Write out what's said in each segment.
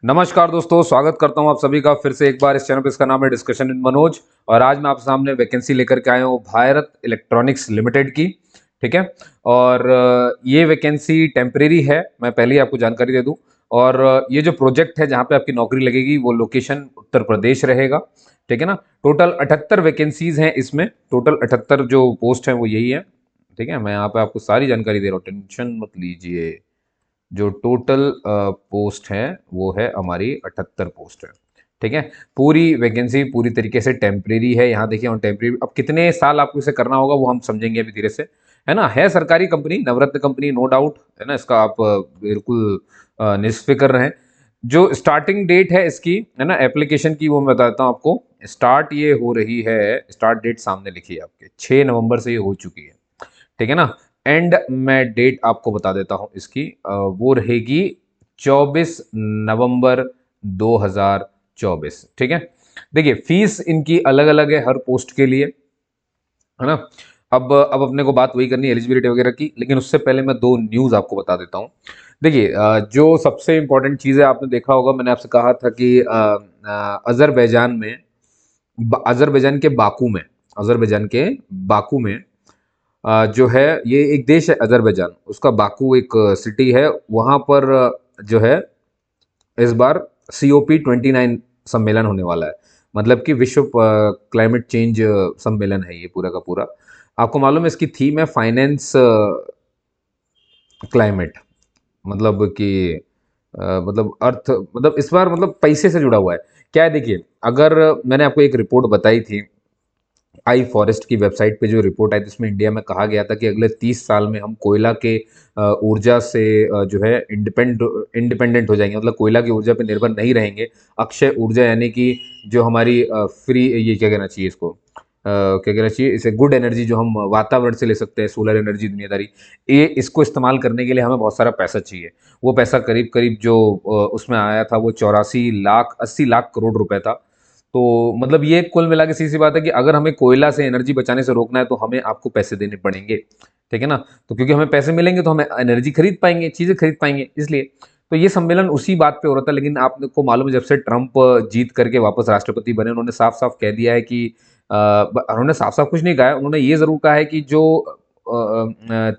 नमस्कार दोस्तों, स्वागत करता हूं आप सभी का फिर से एक बार इस चैनल पे। इसका नाम है डिस्कशन विद मनोज और आज मैं आप सामने वैकेंसी लेकर के आया हूं भारत इलेक्ट्रॉनिक्स लिमिटेड की। ठीक है। और ये वैकेंसी टेम्परेरी है, मैं पहले ही आपको जानकारी दे दूं। और ये जो प्रोजेक्ट है जहां पे आपकी नौकरी लगेगी वो लोकेशन उत्तर प्रदेश रहेगा। ठीक है ना। टोटल 78 वैकेंसीज हैं इसमें, टोटल 78 जो पोस्ट हैं वो यही है। ठीक है, मैं यहाँ पे आपको सारी जानकारी दे रहा हूँ, टेंशन मत लीजिए। जो टोटल पोस्ट है वो है हमारी 78 पोस्ट है। ठीक है। पूरी वैकेंसी पूरी तरीके से टेम्परेरी है। यहाँ देखिए, और टेम्परेरी अब कितने साल आपको इसे करना होगा वो हम समझेंगे अभी धीरे से। है ना, है सरकारी कंपनी, नवरत्न कंपनी, नो डाउट है ना, इसका आप बिल्कुल निष्फिक्र रहें। जो स्टार्टिंग डेट है इसकी, है ना, एप्लीकेशन की, वो मैं बताता हूँ आपको। स्टार्ट ये हो रही है, स्टार्ट डेट सामने लिखी है आपके, 6 नवंबर से ये हो चुकी है। ठीक है ना। एंड मैं डेट आपको बता देता हूं इसकी, वो रहेगी 24 नवंबर 2024। ठीक है। देखिए, फीस इनकी अलग अलग है हर पोस्ट के लिए, है ना। अब अपने को बात वही करनी है एलिजिबिलिटी वगैरह की, लेकिन उससे पहले मैं दो न्यूज़ आपको बता देता हूँ। देखिए, जो सबसे इम्पोर्टेंट चीज़ है, आपने देखा होगा, मैंने आपसे कहा था कि अजरबैजान में, अजरबैजान के बाकू में, अजरबैजान के बाकू में जो है, ये एक देश है अजरबैजान, उसका बाकू एक सिटी है, वहाँ पर जो है इस बार COP29 सम्मेलन होने वाला है। मतलब कि विश्व क्लाइमेट चेंज सम्मेलन है ये पूरा का पूरा। आपको मालूम है इसकी थीम है फाइनेंस क्लाइमेट, मतलब कि मतलब अर्थ, मतलब इस बार मतलब पैसे से जुड़ा हुआ है। क्या है, देखिए, अगर मैंने आपको एक रिपोर्ट बताई थी आई फॉरेस्ट की वेबसाइट पे, जो रिपोर्ट आई थी उसमें इंडिया में कहा गया था कि अगले 30 साल में हम कोयला के ऊर्जा से जो है इंडिपेंडेंट हो जाएंगे, मतलब कोयला की ऊर्जा पे निर्भर नहीं रहेंगे। अक्षय ऊर्जा यानी कि जो हमारी फ्री, ये क्या कहना चाहिए इसको, क्या कहना चाहिए इसे, गुड एनर्जी जो हम वातावरण से ले सकते हैं, सोलर एनर्जी, दुनियादारी, ये इसको इस्तेमाल करने के लिए हमें बहुत सारा पैसा चाहिए। वो पैसा करीब करीब जो उसमें आया था वो 84 लाख 80 लाख करोड़ रुपए था। तो मतलब ये कुल मिला के सीधी सी बात है कि अगर हमें कोयला से एनर्जी बचाने से रोकना है तो हमें आपको पैसे देने पड़ेंगे। ठीक है ना। तो क्योंकि हमें पैसे मिलेंगे तो हमें एनर्जी खरीद पाएंगे, चीजें खरीद पाएंगे, इसलिए तो ये सम्मेलन उसी बात पे हो रहा था। लेकिन आपको मालूम है, जब से ट्रंप जीत करके वापस राष्ट्रपति बने, उन्होंने साफ साफ कह दिया है कि उन्होंने साफ साफ कुछ नहीं कहा है, उन्होंने ये जरूर कहा है कि जो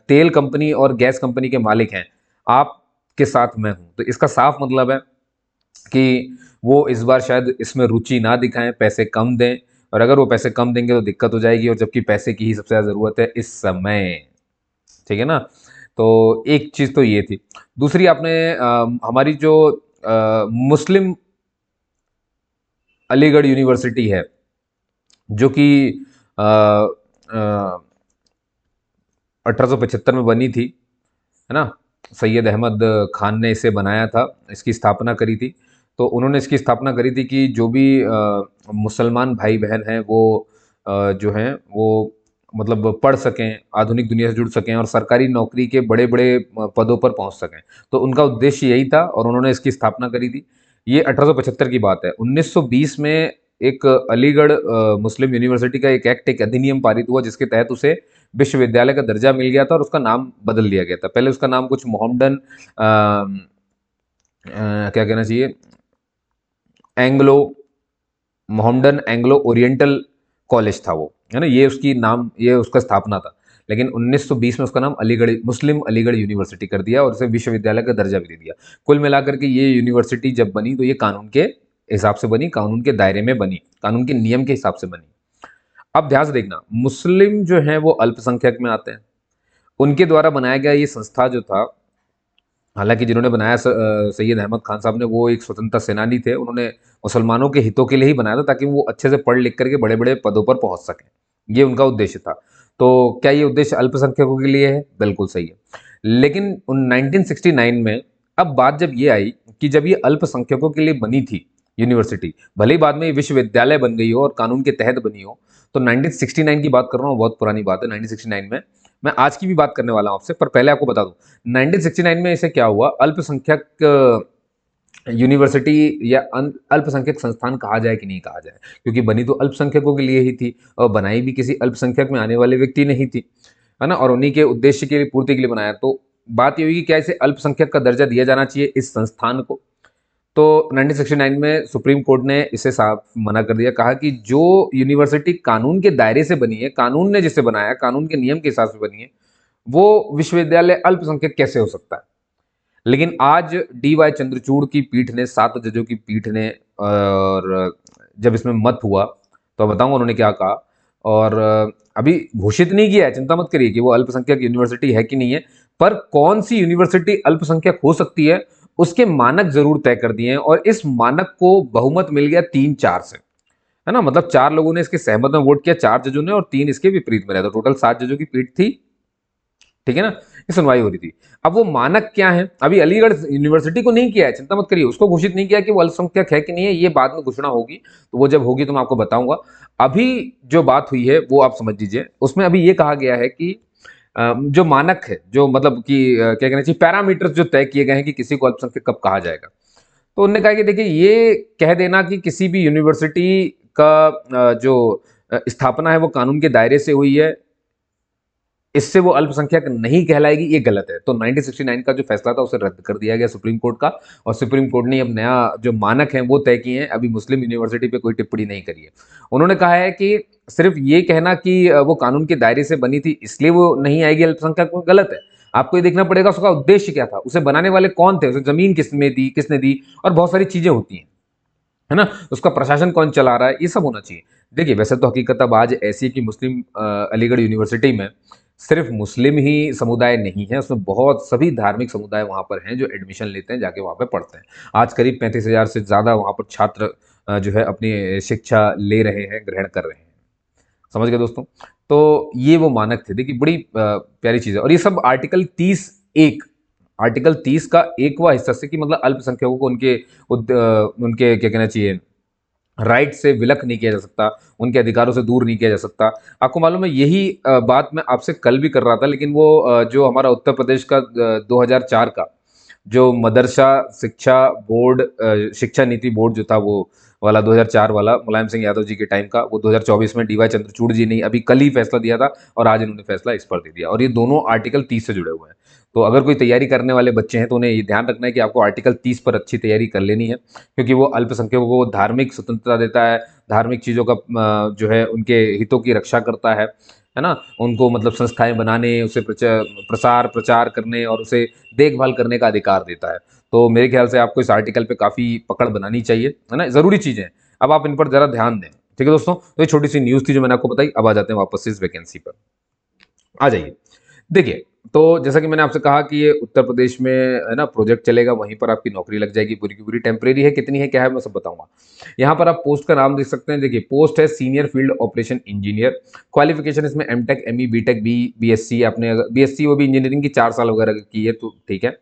तेल कंपनी और गैस कंपनी के मालिक हैं, आपके साथ मैं हूं। तो इसका साफ मतलब है कि वो इस बार शायद इसमें रुचि ना दिखाएं, पैसे कम दें। और अगर वो पैसे कम देंगे तो दिक्कत हो जाएगी, और जबकि पैसे की ही सबसे ज़्यादा ज़रूरत है इस समय। ठीक है ना। तो एक चीज़ तो ये थी। दूसरी, आपने हमारी जो मुस्लिम अलीगढ़ यूनिवर्सिटी है, जो कि 1875 में बनी थी, है ना, सैयद अहमद खान ने इसे बनाया था, इसकी स्थापना करी थी। तो उन्होंने इसकी स्थापना करी थी कि जो भी मुसलमान भाई बहन हैं वो जो हैं वो मतलब पढ़ सकें, आधुनिक दुनिया से जुड़ सकें और सरकारी नौकरी के बड़े बड़े पदों पर पहुंच सकें। तो उनका उद्देश्य यही था और उन्होंने इसकी स्थापना करी थी। ये 1875 की बात है। 1920 में एक अलीगढ़ मुस्लिम यूनिवर्सिटी का एक एक्ट, एक अधिनियम पारित हुआ, जिसके तहत उसे विश्वविद्यालय का दर्जा मिल गया था और उसका नाम बदल दिया गया था। पहले उसका नाम कुछ मोहम्मदन क्या कहना चाहिए, Anglo Mohammedan Anglo oriental college था वो, है ना, ये उसकी नाम, ये उसका स्थापना था। लेकिन 1920 में उसका नाम अलीगढ़, मुस्लिम अलीगढ़ यूनिवर्सिटी कर दिया और उसे विश्वविद्यालय का दर्जा भी दे दिया। कुल मिलाकर के ये यूनिवर्सिटी जब बनी तो ये कानून के हिसाब से बनी, कानून के दायरे में बनी, कानून के नियम के हिसाब से बनी। अब ध्यान से देखना, मुस्लिम जो हैं वो अल्पसंख्यक में आते हैं। उनके द्वारा बनाया गया ये संस्था जो था, हालांकि जिन्होंने बनाया सैयद अहमद खान साहब ने, वो एक स्वतंत्रता सेनानी थे। उन्होंने मुसलमानों के हितों के लिए ही बनाया था, ताकि वो अच्छे से पढ़ लिख करके बड़े बड़े पदों पर पहुंच सकें। ये उनका उद्देश्य था। तो क्या ये उद्देश्य अल्पसंख्यकों के लिए है? बिल्कुल सही है। लेकिन 1969 में अब बात जब ये आई कि जब ये अल्पसंख्यकों के लिए बनी थी यूनिवर्सिटी, भले ही बाद में ये विश्वविद्यालय बन गई हो और कानून के तहत बनी हो, तो 1969 की बात कर रहा हूँ, बहुत पुरानी बात है। 1969 में, मैं आज की भी बात करने वाला हूँ आपसे, पर पहले आपको बता दूं 1969 में इसे क्या हुआ, अल्पसंख्यक यूनिवर्सिटी या अल्पसंख्यक संस्थान कहा जाए कि नहीं कहा जाए, क्योंकि बनी तो अल्पसंख्यकों के लिए ही थी और बनाई भी किसी अल्पसंख्यक में आने वाले व्यक्ति नहीं थी, है ना, और उन्हीं के उद्देश्य के लिए, पूर्ति के लिए बनाया। तो बात ये हुई कि क्या इसे अल्पसंख्यक का दर्जा दिया जाना चाहिए इस संस्थान को। तो 1969 में सुप्रीम कोर्ट ने इसे साफ मना कर दिया, कहा कि जो यूनिवर्सिटी कानून के दायरे से बनी है, कानून ने जिसे बनाया, कानून के नियम के हिसाब से बनी है, वो विश्वविद्यालय अल्पसंख्यक कैसे हो सकता है। लेकिन आज डी वाई चंद्रचूड़ की पीठ ने, 7 जजों की पीठ ने, और जब इसमें मत हुआ तो बताऊंगा उन्होंने क्या कहा। और अभी घोषित नहीं किया है, चिंता मत करिए कि वो अल्पसंख्यक यूनिवर्सिटी है कि नहीं है, पर कौन सी यूनिवर्सिटी अल्पसंख्यक हो सकती है उसके मानक जरूर तय कर दिए हैं। और इस मानक को बहुमत मिल गया 3-4 से, है ना। मतलब 4 लोगों ने इसके सहमत में वोट किया, 4 जजों ने, और 3 इसके विपरीत में रहे, तो टोटल 7 जजों की पीठ थी, ठीक है ना। ये सुनवाई हो रही थी। अब वो मानक क्या है, अभी अलीगढ़ यूनिवर्सिटी को नहीं किया है, चिंता मत करिए, उसको घोषित नहीं किया कि वो अल्पसंख्यक है कि नहीं है, ये बाद में घोषणा होगी, तो वो जब होगी तो मैं आपको बताऊंगा। अभी जो बात हुई है वो आप समझ लीजिए, उसमें अभी ये कहा गया है कि जो मानक है, जो मतलब कि क्या कहना चाहिए, पैरामीटर्स जो तय किए गए हैं कि किसी को अल्पसंख्यक कब कहा जाएगा। तो उन्होंने कहा कि देखिए, ये कह देना कि किसी भी यूनिवर्सिटी का जो स्थापना है वो कानून के दायरे से हुई है, इससे वो अल्पसंख्यक नहीं कहलाएगी, ये गलत है। तो 1969 का जो फैसला था उसे रद्द कर दिया गया सुप्रीम कोर्ट का, और सुप्रीम कोर्ट ने अब नया जो मानक है वो तय किए हैं। अभी मुस्लिम यूनिवर्सिटी पे कोई टिप्पणी नहीं करी है। उन्होंने कहा है कि सिर्फ ये कहना कि वो कानून के दायरे से बनी थी इसलिए वो नहीं आएगी अल्पसंख्यक, वो गलत है। आपको ये देखना पड़ेगा उसका उद्देश्य क्या था, उसे बनाने वाले कौन थे, उसे जमीन किसने दी, और बहुत सारी चीजें होती हैं, है ना। उसका प्रशासन कौन चला रहा है, ये सब होना चाहिए। देखिए, वैसे तो हकीकत अब आज ऐसी है कि मुस्लिम अलीगढ़ यूनिवर्सिटी में सिर्फ मुस्लिम ही समुदाय नहीं है, उसमें बहुत सभी धार्मिक समुदाय वहाँ पर हैं जो एडमिशन लेते हैं, जाके वहाँ पे पढ़ते हैं। आज करीब 35,000 से ज़्यादा वहाँ पर छात्र जो है अपनी शिक्षा ले रहे हैं, ग्रहण कर रहे हैं। समझ गए दोस्तों। तो ये वो मानक थे। देखिए, बड़ी प्यारी चीज़ है, और ये सब आर्टिकल 30 का एकवा हिस्सा से, कि मतलब अल्पसंख्यकों को उनके क्या कहना चाहिए, राइट से विलक नहीं किया जा सकता, उनके अधिकारों से दूर नहीं किया जा सकता। आपको मालूम है, यही बात मैं आपसे कल भी कर रहा था, लेकिन वो जो हमारा उत्तर प्रदेश का 2004 का जो मदरसा शिक्षा बोर्ड, शिक्षा नीति बोर्ड जो था, वो वाला 2004 वाला मुलायम सिंह यादव जी के टाइम का, वो 2024 में डी वाई चंद्रचूड़ जी ने अभी कल ही फैसला दिया था, और आज इन्होंने फैसला इस पर दे दिया। और ये दोनों आर्टिकल 30 से जुड़े हुए हैं। तो अगर कोई तैयारी करने वाले बच्चे हैं तो उन्हें ये ध्यान रखना है कि आपको आर्टिकल 30 पर अच्छी तैयारी कर लेनी है, क्योंकि वो अल्पसंख्यकों को धार्मिक स्वतंत्रता देता है, धार्मिक चीज़ों का जो है उनके हितों की रक्षा करता है ना। उनको मतलब संस्थाएं बनाने, उसे प्रसार प्रचार करने और उसे देखभाल करने का अधिकार देता है। तो मेरे ख्याल से आपको इस आर्टिकल पे काफ़ी पकड़ बनानी चाहिए, है ना, ज़रूरी चीज़ें हैं। अब आप इन पर ज़रा ध्यान दें, ठीक है दोस्तों। तो ये छोटी सी न्यूज़ थी जो मैंने आपको बताई। अब आ जाते हैं वापस से इस वैकेंसी पर, आ जाइए। देखिए, तो जैसा कि मैंने आपसे कहा कि ये उत्तर प्रदेश में, है ना, प्रोजेक्ट चलेगा, वहीं पर आपकी नौकरी लग जाएगी, पूरी की पूरी। टेम्परेरी है, कितनी है, क्या है, मैं सब बताऊंगा। यहाँ पर आप पोस्ट का नाम देख सकते हैं। देखिए, पोस्ट है senior field operation engineer. Qualification इसमें एमटेक, एमई, बीटेक, बीएससी, आपने अगर बीएससी वो भी इंजीनियरिंग की 4 साल वगैरह की है तो ठीक है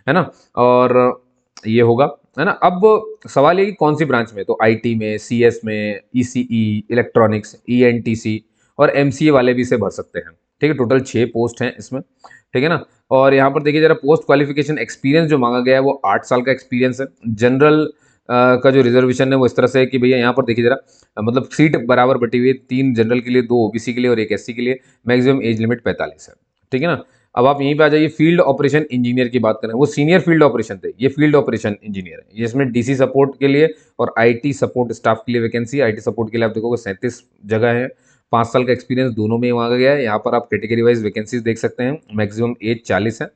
ना। और ये होगा, है ना। अब सवाल ये कि कौन सी ब्रांच में, तो आईटी में, सीएस में, ईसीई, इलेक्ट्रॉनिक्स, ईएनटीसी और एमसीए वाले भी इसे भर सकते हैं, ठीक है। टोटल 6 पोस्ट हैं इसमें, ठीक है ना। और यहाँ पर देखिए जरा, पोस्ट क्वालिफिकेशन एक्सपीरियंस जो मांगा गया है वो 8 साल का एक्सपीरियंस है। जनरल का जो रिजर्वेशन है वो इस तरह से है कि भैया यहाँ पर देखिए जरा, मतलब सीट बराबर बटी हुई है, 3 जनरल के लिए, 2 ओबीसी के लिए और 1 एससी के लिए। मैक्सिमम एज लिमिट 45 है, ठीक है ना। अब आप यहीं पे आ जाइए, फील्ड ऑपरेशन इंजीनियर की बात करें, वो सीनियर फील्ड ऑपरेशन थे, ये फील्ड ऑपरेशन इंजीनियर है। ये इसमें डीसी सपोर्ट के लिए और आईटी सपोर्ट स्टाफ के लिए वैकेंसी। आईटी सपोर्ट के लिए आप देखोगे 37 जगह है। 5 साल का एक्सपीरियंस दोनों में मांगा गया है। यहाँ पर आप कैटेगरी वाइज वैकेंसीज देख सकते हैं। मैक्सिमम एज 40 है।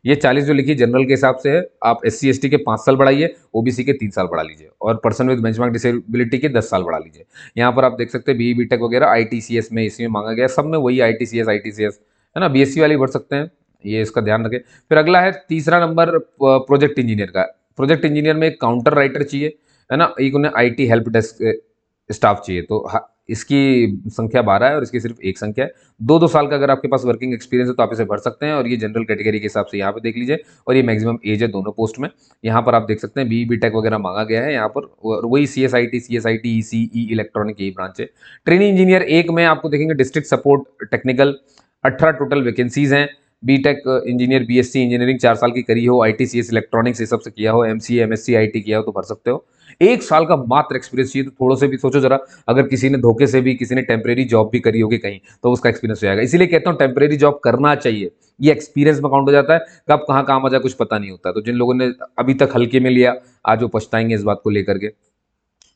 ये 40 जो लिखी जनरल के हिसाब से है। आप एससी एसटी के 5 साल बढ़ाइए, ओबीसी के 3 साल बढ़ा लीजिए, और पर्सन विद बेंचमार्क डिसेबिलिटी के 10 साल बढ़ा लीजिए। यहाँ पर आप देख सकते हैं बीई बीटेक वगैरह आईटीसीएस में इसी में मांगा गया, सब में वही आईटीसीएस, है ना। बीएससी वाले भर सकते हैं, ये इसका ध्यान रखें। फिर अगला है तीसरा नंबर प्रोजेक्ट इंजीनियर का। प्रोजेक्ट इंजीनियर में एक काउंटर राइटर चाहिए, है ना, एक उन्हें आईटी हेल्प डेस्क स्टाफ चाहिए। तो इसकी संख्या 12 है और इसकी सिर्फ एक संख्या है। 2-2 साल का अगर आपके पास वर्किंग एक्सपीरियंस है तो आप इसे भर सकते हैं, और ये जनरल कैटेगरी के हिसाब से यहाँ पे देख लीजिए। और ये मैक्सिमम एज है दोनों पोस्ट में। यहाँ पर आप देख सकते हैं बी टेक वगैरह मांगा गया है यहाँ पर, वही सीएसआईटी ईसीई इलेक्ट्रॉनिक यही ब्रांच है। ट्रेनिंग इंजीनियर एक में आपको देखेंगे district support technical, 18 total vacancies हैं। बीटेक इंजीनियर, बीएससी इंजीनियरिंग 4 साल की करी हो, आईटीसीएस इलेक्ट्रॉनिक्स ये सब से किया हो, एमसीए एमएससी आईटी किया हो तो भर सकते हो। 1 साल का मात्र एक्सपीरियंस चाहिए। तो थोड़े से भी सोचो जरा, अगर किसी ने धोखे से भी, किसी ने टेम्परेरी जॉब भी करी होगी कहीं, तो उसका एक्सपीरियंस हो जाएगा। इसीलिए कहता हूँ टेम्परेरी जॉब करना चाहिए, ये एक्सपीरियंस में काउंट हो जाता है। कब कहाँ काम आ जाए कुछ पता नहीं होता। तो जिन लोगों ने अभी तक हल्के में लिया, आज वो पछताएंगे इस बात को लेकर के।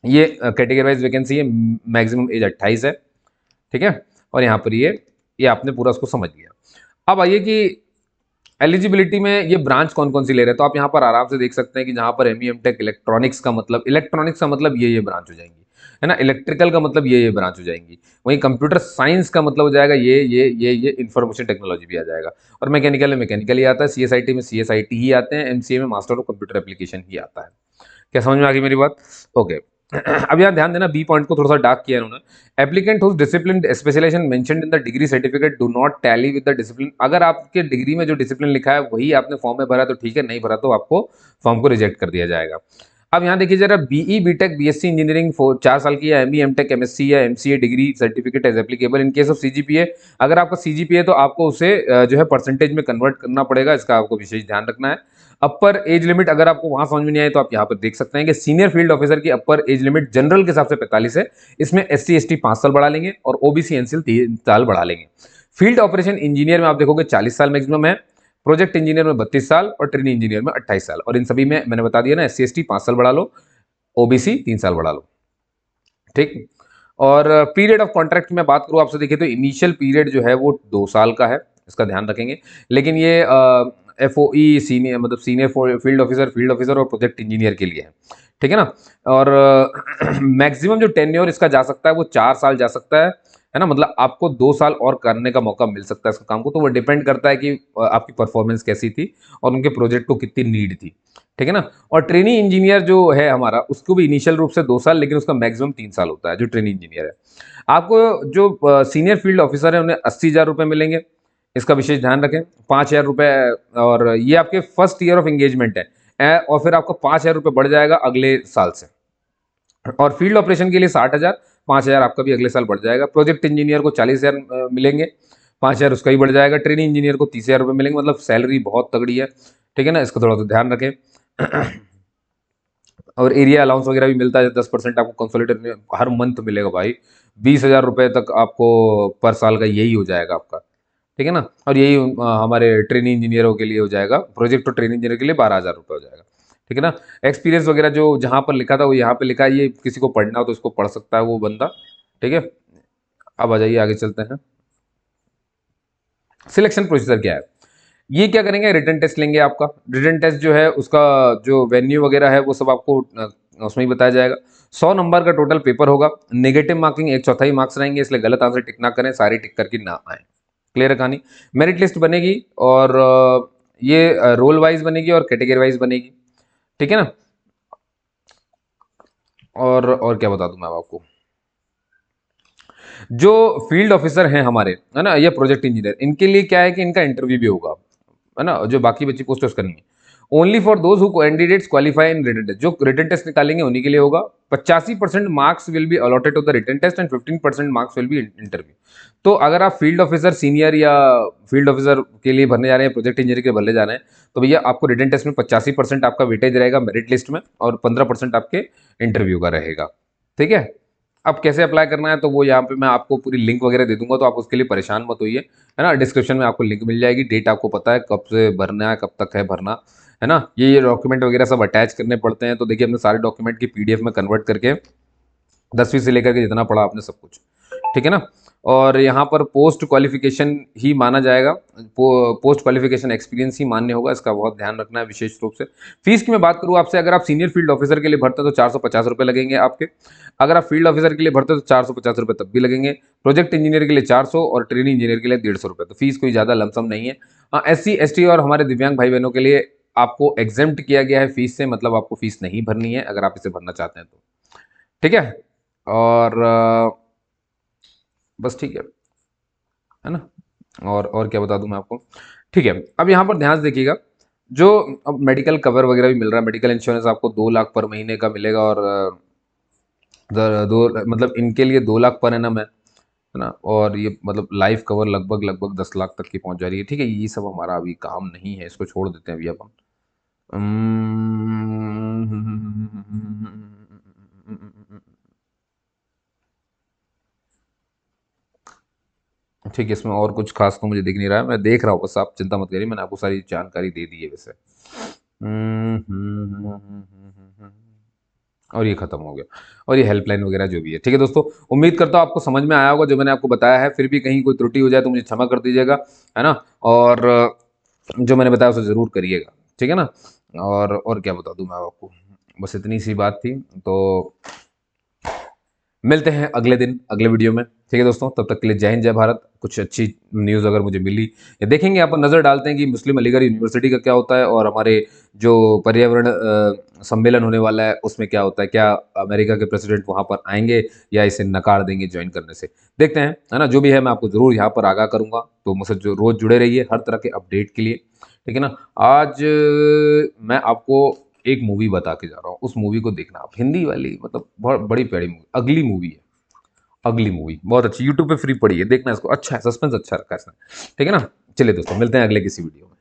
ये कैटेगरी वाइज वैकेंसी है, मैक्सिमम एज 28 है, ठीक है। और यहाँ पर ये आपने पूरा उसको समझ लिया। अब आइए कि एलिजिबिलिटी में ये ब्रांच कौन कौन सी ले रहे हैं, तो आप यहाँ पर आराम से देख सकते हैं कि जहाँ पर एमई एमटेक इलेक्ट्रॉनिक्स का मतलब, इलेक्ट्रॉनिक्स का मतलब ये ब्रांच हो जाएंगी, है ना। इलेक्ट्रिकल का मतलब ये ब्रांच हो जाएंगी। वहीं कंप्यूटर साइंस का मतलब हो जाएगा ये इंफॉर्मेशन टेक्नोलॉजी भी आ जाएगा। और मैकेनिकल में मैकेनिकल ही आता है, सीएसआईटी में सीएसआईटी ही आते हैं, एमसीए में मास्टर ऑफ कंप्यूटर एप्लीकेशन ही आता है। क्या समझ में आ गई मेरी बात? ओके। अब यहाँ ध्यान देना, बी पॉइंट को थोड़ा सा डार्क किया उन्होंने। Applicant whose discipline specialisation mentioned in the degree certificate do not tally with the discipline. अगर आपके डिग्री में जो डिसिप्लिन लिखा है वही आपने फॉर्म में भरा तो ठीक है, नहीं भरा तो आपको फॉर्म को रिजेक्ट कर दिया जाएगा। अब यहाँ देखिए जरा, बीई बीटेक बीएससी इंजीनियरिंग 4 साल की, या एमई एमटेक एमएससी या MCA degree certificate as applicable in case of CGPA. अगर आपका सीजीपीए तो आपको उसे जो है परसेंटेज में कन्वर्ट करना पड़ेगा, इसका आपको विशेष ध्यान रखना है। अपर एज लिमिट अगर आपको वहां समझ में नहीं आए तो आप यहाँ पर देख सकते हैं कि सीनियर फील्ड ऑफिसर की अपर एज लिमिट जनरल के हिसाब से 45 है, इसमें एससी एसटी 5 साल बढ़ा लेंगे और ओबीसी एनसीएल 3 साल बढ़ा लेंगे। फील्ड ऑपरेशन इंजीनियर में आप देखोगे 40 साल मैक्सिमम है, प्रोजेक्ट इंजीनियर में 32 साल और ट्रेनी इंजीनियर में 28 साल। और इन सभी में मैंने बता दिया ना, एससी एसटी 5 साल बढ़ा लो, ओबीसी 3 साल बढ़ा लो, ठीक। और पीरियड ऑफ कॉन्ट्रैक्ट की मैं बात करूँ आपसे, देखिए तो इनिशियल पीरियड जो है वो 2 साल का है, इसका ध्यान रखेंगे। लेकिन ये एफओई सीनियर मतलब सीनियर फील्ड ऑफिसर और प्रोजेक्ट इंजीनियर के लिए है, ठीक है ना। और मैक्सिमम जो टेन्योर इसका जा सकता है वो 4 साल जा सकता है ना। मतलब आपको 2 साल और करने का मौका मिल सकता है इसका काम को, तो वो डिपेंड करता है कि आपकी परफॉर्मेंस कैसी थी और उनके प्रोजेक्ट को कितनी नीड थी, ठीक है ना। और ट्रेनी इंजीनियर जो है हमारा, उसको भी इनिशियल रूप से 2 साल, लेकिन उसका मैक्सिमम 3 साल होता है जो ट्रेनी इंजीनियर है। आपको जो सीनियर फील्ड ऑफिसर है उन्हें 80,000 रुपये मिलेंगे, इसका विशेष ध्यान रखें। 5,000 रुपये, और ये आपके फर्स्ट ईयर ऑफ एंगेजमेंट है, और फिर आपको 5,000 रुपये बढ़ जाएगा अगले साल से। और फील्ड ऑपरेशन के लिए 60,000, 5,000 आपका भी अगले साल बढ़ जाएगा। प्रोजेक्ट इंजीनियर को 40,000 मिलेंगे, 5,000 उसका ही बढ़ जाएगा। ट्रेनिंग इंजीनियर को 30,000 रुपये मिलेंगे, मतलब सैलरी बहुत तगड़ी है, ठीक है ना। इसको थोड़ा सा ध्यान रखें। और एरिया अलाउंस वगैरह भी मिलता है, 10% आपको कंसोलिडेट हर मंथ मिलेगा भाई। 20,000 रुपये तक आपको पर साल का यही हो जाएगा आपका, ठीक है ना। और यही हमारे ट्रेनिंग इंजीनियरों के लिए हो जाएगा, प्रोजेक्ट और ट्रेनिंग इंजीनियर के लिए 12,000 रुपये हो जाएगा, ठीक है ना। एक्सपीरियंस वगैरह जो जहाँ पर लिखा था वो यहाँ पे लिखा है, ये किसी को पढ़ना हो तो इसको पढ़ सकता है वो बंदा, ठीक है। अब आ जाइए आगे चलते हैं। सिलेक्शन प्रोसीजर क्या है, ये क्या करेंगे, रिटन टेस्ट लेंगे आपका। रिटन टेस्ट जो है उसका जो वेन्यू वगैरह है वो सब आपको उसमें ही बताया जाएगा। 100 नंबर का टोटल पेपर होगा, नेगेटिव मार्किंग 1/4 मार्क्स रहेंगे, इसलिए गलत आंसर टिक ना करें, सारी टिक करके ना आए। क्लियर है कहानी। मेरिट लिस्ट बनेगी, और ये रोल वाइज बनेगी और कैटेगरी वाइज बनेगी, ठीक है ना। और क्या बता दूं मैं अब आपको, जो फील्ड ऑफिसर हैं हमारे, है ना, ये प्रोजेक्ट इंजीनियर, इनके लिए क्या है कि इनका इंटरव्यू भी होगा, है ना। जो बाकी बच्ची पोस्ट उसका नहीं है। Only for those who candidates qualify in written test, जो रिटन टेस्ट निकालेंगे उन्हीं के लिए होगा। 85% marks will be allotted to the written test and 15% marks will be interview. तो अगर आप फील्ड ऑफिसर सीनियर या फील्ड ऑफिसर के लिए भरने जा रहे हैं, प्रोजेक्ट इंजीनियर के भरने जा रहे हैं, तो भैया आपको रिटन टेस्ट में 85% आपका वेटेज रहेगा मेरिट लिस्ट में, और 15% आपके इंटरव्यू का रहेगा, ठीक है। अब कैसे अप्लाई करना है तो वो यहाँ पे मैं आपको पूरी लिंक वगैरह दे दूंगा, तो आप उसके लिए परेशान मत होइए, है ना। डिस्क्रिप्शन में आपको लिंक मिल जाएगी, डेट आपको पता है कब से भरना है, कब तक है भरना, है ना। ये डॉक्यूमेंट वगैरह सब अटैच करने पड़ते हैं, तो देखिए हमने सारे डॉक्यूमेंट की पीडीएफ में कन्वर्ट करके 10वीं से लेकर के जितना पढ़ा आपने सब कुछ, ठीक है ना। और यहाँ पर पोस्ट क्वालिफिकेशन ही माना जाएगा, पोस्ट क्वालिफिकेशन एक्सपीरियंस ही मान्य होगा, इसका बहुत ध्यान रखना है विशेष रूप से। फीस की मैं बात करूँ आपसे, अगर आप सीनियर फील्ड ऑफिसर के लिए भरते हैं तो 450 रुपये लगेंगे आपके। अगर आप फील्ड ऑफिसर के लिए भरते हैं तो 450 रुपये तब भी लगेंगे। प्रोजेक्ट इंजीनियर के लिए 400 और ट्रेनिंग इंजीनियर के लिए 150 रुपये। तो फीस कोई ज़्यादा लमसम नहीं है। हाँ, SC ST और हमारे दिव्यांग भाई बहनों के लिए आपको एग्जेम्प्ट किया गया है फीस से, मतलब आपको फीस नहीं भरनी है अगर आप इसे भरना चाहते हैं तो, ठीक है। और बस ठीक है ना। और क्या बता दूं मैं आपको, ठीक है। अब यहाँ पर ध्यान से देखिएगा, जो अब मेडिकल कवर वगैरह भी मिल रहा है, मेडिकल इंश्योरेंस आपको 2 लाख पर महीने का मिलेगा, और दो मतलब इनके लिए 2 लाख पर एनम है ना। और ये मतलब लाइफ कवर लगभग लगभग 10 लाख तक की पहुंच जा रही है, ठीक है। ये सब हमारा अभी काम नहीं है, इसको छोड़ देते हैं अभी अपन। ठीक है, इसमें और कुछ खास तो मुझे दिख नहीं रहा है, मैं देख रहा हूँ बस, आप चिंता मत करिए, मैंने आपको सारी जानकारी दे दी है वैसे। और ये खत्म हो गया। और ये हेल्पलाइन वगैरह जो भी है, ठीक है दोस्तों। उम्मीद करता हूँ आपको समझ में आया होगा जो मैंने आपको बताया है। फिर भी कहीं कोई त्रुटि हो जाए तो मुझे क्षमा कर दीजिएगा, है ना। और जो मैंने बताया उसे ज़रूर करिएगा, ठीक है ना। और क्या बता दूँ मैं आपको, बस इतनी सी बात थी। तो मिलते हैं अगले दिन अगले वीडियो में, ठीक है दोस्तों। तब तक के लिए जय हिंद जय भारत। कुछ अच्छी न्यूज़ अगर मुझे मिली या देखेंगे, यहाँ पर नज़र डालते हैं कि मुस्लिम अलीगढ़ यूनिवर्सिटी का क्या होता है, और हमारे जो पर्यावरण सम्मेलन होने वाला है उसमें क्या होता है। क्या अमेरिका के प्रेसिडेंट वहाँ पर आएंगे या इसे नकार देंगे ज्वाइन करने से, देखते हैं, है ना। जो भी है मैं आपको ज़रूर यहाँ पर आगाह करूँगा। तो मुझसे जो रोज़ जुड़े रहिए हर तरह के अपडेट के लिए, ठीक है ना। आज मैं आपको एक मूवी बता के जा रहा हूँ, उस मूवी को देखना आप, हिंदी वाली, मतलब बहुत बड़ी प्यारी मूवी, अगली मूवी है। अगली मूवी बहुत अच्छी, यूट्यूब पे फ्री पड़ी है, देखना इसको, अच्छा है, सस्पेंस अच्छा रखा है इसने, ठीक है ना। चलिए दोस्तों, मिलते हैं अगले किसी वीडियो में।